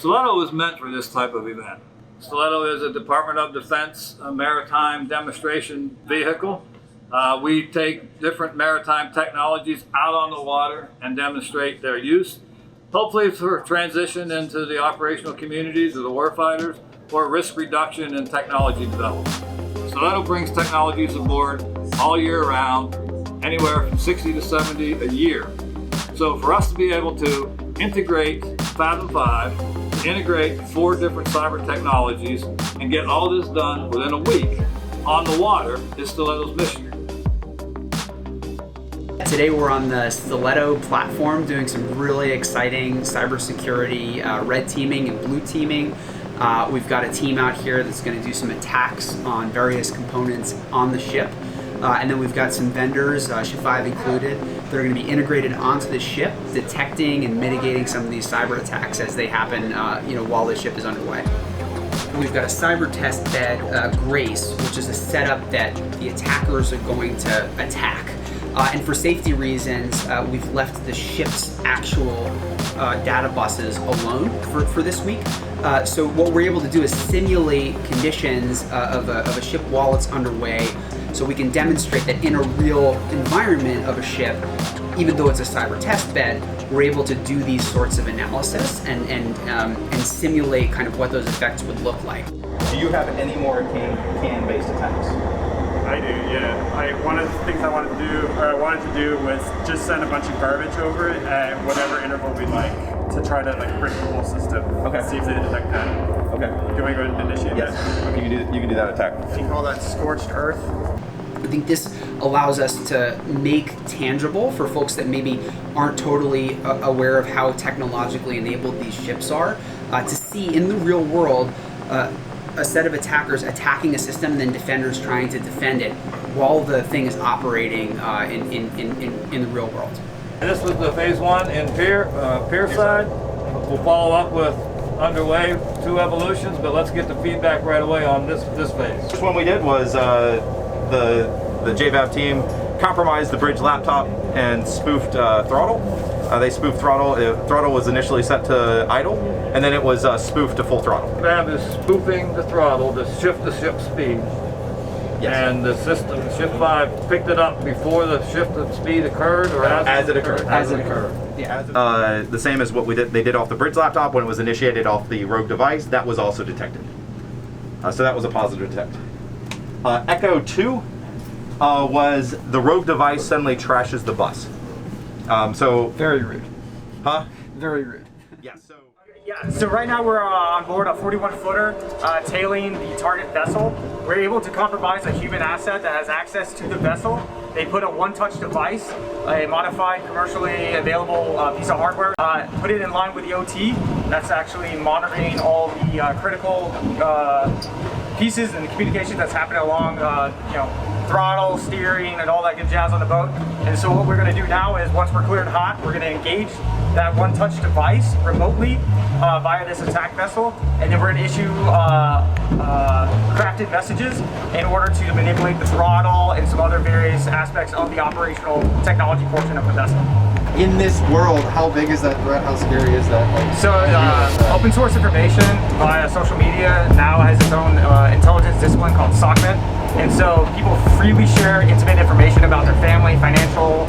Stiletto was meant for this type of event. Stiletto is a Department of Defense maritime demonstration vehicle. We take different maritime technologies out on the water and demonstrate their use, hopefully for transition into the operational communities of the warfighters or risk reduction and technology development. Stiletto brings technologies aboard all year round, anywhere from 60 to 70 a year. So for us to be able to integrate Fathom 5, to integrate 4 different cyber technologies and get all this done within a week on the water is Stiletto's mission. Today we're on the Stiletto platform doing some really exciting cybersecurity red teaming and blue teaming. We've got a team out here that's going to do some attacks on various components on the ship. And then we've got some vendors, Ship 5 included, that are going to be integrated onto the ship, detecting and mitigating some of these cyber attacks as they happen while the ship is underway. We've got a cyber test bed, Grace, which is a setup that the attackers are going to attack. And for safety reasons, we've left the ship's actual data buses alone for this week. So what we're able to do is simulate conditions of a ship while it's underway, so we can demonstrate that in a real environment of a ship, even though it's a cyber test bed, we're able to do these sorts of analysis and simulate kind of what those effects would look like. Do you have any more can-based attacks? I do, yeah. One of the things I wanted to do was just send a bunch of garbage over it at whatever interval we'd like to try to break the whole system. Okay. See if they detect that. Okay. Can we go ahead and initiate that? Okay, you can do that attack. You call that scorched earth? I think this allows us to make tangible for folks that maybe aren't totally aware of how technologically enabled these ships are, to see in the real world a set of attackers attacking a system and then defenders trying to defend it while the thing is operating in the real world. And this was the phase 1 in pier side. We'll follow up with underway 2 evolutions, but let's get the feedback right away on this phase. The first one we did was the JVAV team compromised the bridge laptop and spoofed throttle. They spoofed throttle. Throttle was initially set to idle, and then it was spoofed to full throttle. JVAV is spoofing the throttle to shift the ship's speed. Yes. And the system, Ship 5, picked it up before the shift of speed occurred, or as it occurred. As it occurred. Yeah. The same as what they did off the bridge laptop when it was initiated off the rogue device. That was also detected. So that was a positive detect. Echo 2 was the rogue device suddenly trashes the bus. So Very rude. Huh? Very rude. Yeah. So right now we're on board a 41-footer tailing the target vessel. We're able to compromise a human asset that has access to the vessel. They put a one-touch device, a modified commercially available piece of hardware, put it in line with the OT. That's actually monitoring all the critical pieces and the communication that's happening along, throttle, steering, and all that good jazz on the boat. And so what we're going to do now is, once we're cleared hot, we're going to engage that one-touch device remotely via this attack vessel, and then we're going to issue crafted messages in order to manipulate the throttle and some other various aspects of the operational technology portion of the vessel. In this world, how big is that threat? How scary is that? So open source information via social media now has its own intelligence discipline called SOCMED. And so people freely share intimate information about their family, financial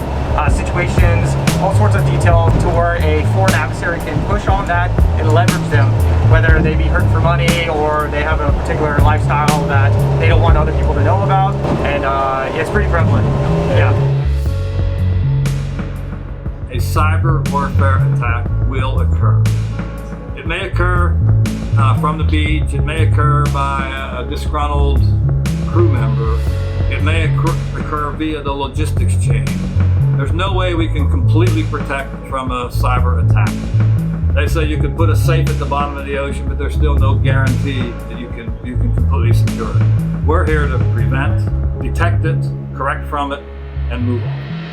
situations, all sorts of detail, to where a foreign adversary can push on that and leverage them, whether they be hurting for money or they have a particular lifestyle that they don't want other people to know about. And it's pretty prevalent. Yeah. A cyber warfare attack will occur. It may occur from the beach, it may occur by a disgruntled crew member, it may occur via the logistics chain. There's no way we can completely protect from a cyber attack. They say you can put a safe at the bottom of the ocean, but there's still no guarantee that you can completely secure it. We're here to prevent, detect it, correct from it, and move on.